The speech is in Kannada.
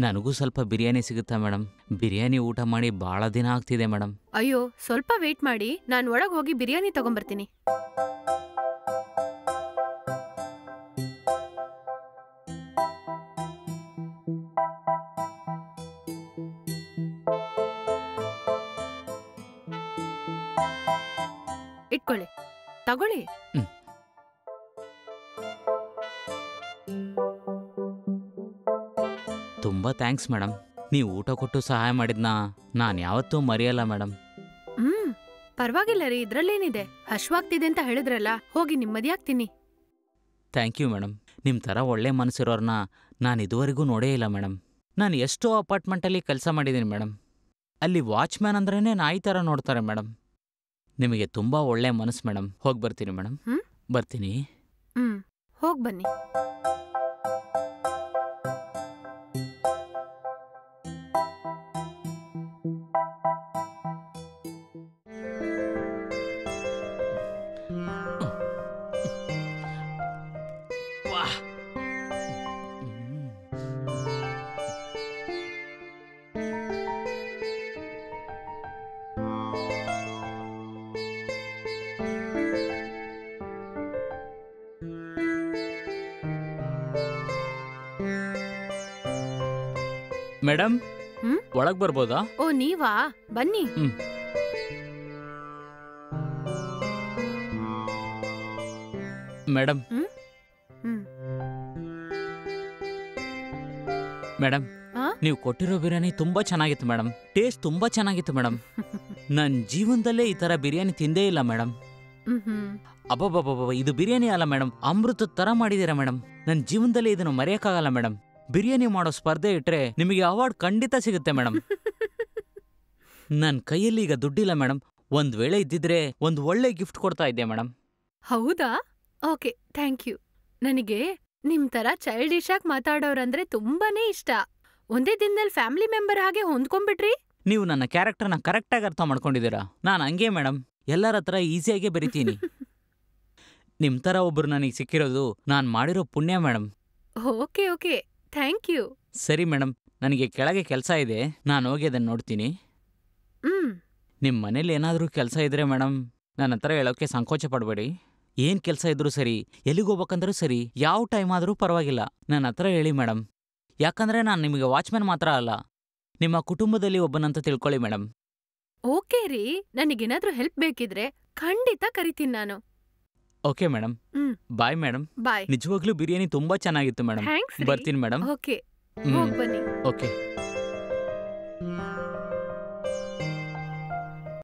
ನನಗೂ ಸ್ವಲ್ಪ ಬಿರಿಯಾನಿ ಸಿಗುತ್ತಾ ಮೇಡಮ್? ಬಿರಿಯಾನಿ ಊಟ ಮಾಡಿ ಭಾಳ ದಿನ ಆಗ್ತಿದೆ ಮೇಡಮ್. ಅಯ್ಯೋ, ಸ್ವಲ್ಪ ವೇಟ್ ಮಾಡಿ, ನಾನ್ ಒಳಗ್ ಹೋಗಿ ಬಿರಿಯಾನಿ ತಗೊಂಬರ್ತೀನಿ. ಇಟ್ಕೊಳ್ಳಿ, ತಗೊಳ್ಳಿ. ತುಂಬ ಥ್ಯಾಂಕ್ಸ್ ಮೇಡಮ್. ನೀವು ಊಟ ಕೊಟ್ಟು ಸಹಾಯ ಮಾಡಿದ್ನ ನಾನು ಯಾವತ್ತೂ ಮರೆಯಲ್ಲ ಮೇಡಮ್. ಪರವಾಗಿಲ್ಲ ರೀ, ಇದ್ರಲ್ಲೇನಿದೆ. ಹಶ್ವಾಗ್ತಿದೆ ಅಂತ ಹೇಳಿದ್ರಲ್ಲ, ಹೋಗಿ ನೆಮ್ಮದಿಯಾಗಿ ತಿನ್ನಿ. Thank you madam. ನಿಮ್ಮ ಥರ ಒಳ್ಳೆ ಮನಸ್ಸಿರೋರ್ನ ನಾನು ಇದುವರೆಗೂ ನೋಡೇ ಇಲ್ಲ ಮೇಡಮ್. ನಾನು ಎಷ್ಟೋ ಅಪಾರ್ಟ್ಮೆಂಟಲ್ಲಿ ಕೆಲಸ ಮಾಡಿದ್ದೀನಿ ಮೇಡಮ್. ಅಲ್ಲಿ ವಾಚ್ಮ್ಯಾನ್ ಅಂದ್ರೇ ನಾಯಿ ಥರ ನೋಡ್ತಾರೆ ಮೇಡಮ್. ನಿಮಗೆ ತುಂಬ ಒಳ್ಳೆ ಮನಸ್ಸು ಮೇಡಮ್. ಹೋಗಿ ಬರ್ತೀನಿ ಮೇಡಮ್. ಬರ್ತೀನಿ. ಹೋಗಿ ಬನ್ನಿ. ಮೇಡಮ್, ಒಳಗ್ ಬರ್ಬೋದಾ? ಓ, ನೀವಾ? ಬನ್ನಿ. ಮೇಡಮ್, ಮೇಡಮ್, ನೀವು ಕೊಟ್ಟಿರೋ ಬಿರಿಯಾನಿ ತುಂಬಾ ಚೆನ್ನಾಗಿತ್ತು ಮೇಡಮ್. ಟೇಸ್ಟ್ ತುಂಬಾ ಚೆನ್ನಾಗಿತ್ತು ಮೇಡಮ್. ನನ್ನ ಜೀವನದಲ್ಲೇ ಈ ತರ ಬಿರಿಯಾನಿ ತಿಂದೇ ಇಲ್ಲ ಮೇಡಮ್. ಅಬ್ಬಬ್ಬಬ್ಬ, ಇದು ಬಿರಿಯಾನಿ ಅಲ್ಲ ಮೇಡಮ್, ಅಮೃತದ ತರ ಮಾಡಿದೀರಾ ಮೇಡಮ್. ನನ್ನ ಜೀವನದಲ್ಲಿ ಇದನ್ನು ಮರೆಯಕ್ಕಾಗಲ್ಲ ಮೇಡಮ್. ಬಿರಿಯಾನಿ ಮಾಡೋ ಸ್ಪರ್ಧೆ ಇಟ್ರೆ ನಿಮಗೆ ಅವಾರ್ಡ್ ಖಂಡಿತ ಸಿಗುತ್ತೆ ಮೇಡಮ್. ನನ್ನ ಕೈಯಲ್ಲಿ ಈಗ ದುಡ್ಡಿಲ್ಲ ಮೇಡಮ್. ಒಂದ್ ವೇಳೆ ಇದ್ದಿದ್ರೆ ಒಂದು ಒಳ್ಳೆ ಗಿಫ್ಟ್ ಕೊಡ್ತಾ ಇದ್ದೆ ಮೇಡಮ್. ಹೌದಾ? Okay, thank you. ನನಗೆ ನಿಮ್ ತರ ಚೈಲ್ಡಿಶ್ ಆಗಿ ಮಾತಾಡೋರಂದ್ರೆ ತುಂಬಾನೇ ಇಷ್ಟ. ಒಂದೇ ದಿನದಲ್ಲಿ ಫ್ಯಾಮಿಲಿ ಮೆಂಬರ್ ಹಾಗೆ ಹೊಂದ್ಕೊಂಡ್ಬಿಟ್ರಿ. ನೀವು ನನ್ನ ಕ್ಯಾರೆಕ್ಟರ್ನ ಕರೆಕ್ಟಾಗಿ ಅರ್ಥ ಮಾಡ್ಕೊಂಡಿದ್ದೀರಾ. ನಾನು ಹಂಗೆ ಮೇಡಮ್, ಎಲ್ಲರ ಹತ್ರ ಈಸಿಯಾಗೇ ಬರಿತೀನಿ. ನಿಮ್ ತರ ಒಬ್ರು ನನಗೆ ಸಿಕ್ಕಿರೋದು ನಾನು ಮಾಡಿರೋ ಪುಣ್ಯ madam. Okay okay, thank you. ಸರಿ ಮೇಡಮ್, ನನಗೆ ಕೆಳಗೆ ಕೆಲಸ ಇದೆ, ನಾನು ಹೋಗಿ ಅದನ್ನು ನೋಡ್ತೀನಿ. ನಿಮ್ಮ ಮನೇಲಿ ಏನಾದರೂ ಕೆಲಸ ಇದ್ರೆ ಮೇಡಮ್, ನನ್ನ ಹತ್ರ ಹೇಳೋಕ್ಕೆ ಸಂಕೋಚ ಪಡಬೇಡಿ. ಏನು ಕೆಲಸ ಇದ್ರೂ ಸರಿ, ಎಲ್ಲಿಗೆ ಹೋಗ್ಬೇಕಂದ್ರೂ ಸರಿ, ಯಾವ ಟೈಮ್ ಆದರೂ ಪರವಾಗಿಲ್ಲ, ನನ್ನ ಹತ್ರ ಹೇಳಿ ಮೇಡಮ್. ಯಾಕಂದ್ರೆ ನಾನು ನಿಮಗೆ ವಾಚ್ಮ್ಯಾನ್ ಮಾತ್ರ ಅಲ್ಲ, ನಿಮ್ಮ ಕುಟುಂಬದಲ್ಲಿ ಒಬ್ಬನಂತ ತಿಳ್ಕೊಳ್ಳಿ ಮೇಡಮ್. ಓಕೆ ರೀ, ನನಗೇನಾದ್ರೂ ಹೆಲ್ಪ್ ಬೇಕಿದ್ರೆ ಖಂಡಿತ ಕರಿತೀನಿ ನಾನು. Okay madam, bye madam. Bye. ನಿಜವಾಗ್ಲೂ ಬಿರಿಯಾನಿ ತುಂಬಾ ಚೆನ್ನಾಗಿತ್ತು ಮೇಡಮ್. ಥ್ಯಾಂಕ್ಸ್. ಬರ್ತೀನಿ ಮೇಡಮ್. ಓಕೆ, ಹೋಗಿ ಬನ್ನಿ. ಓಕೆ.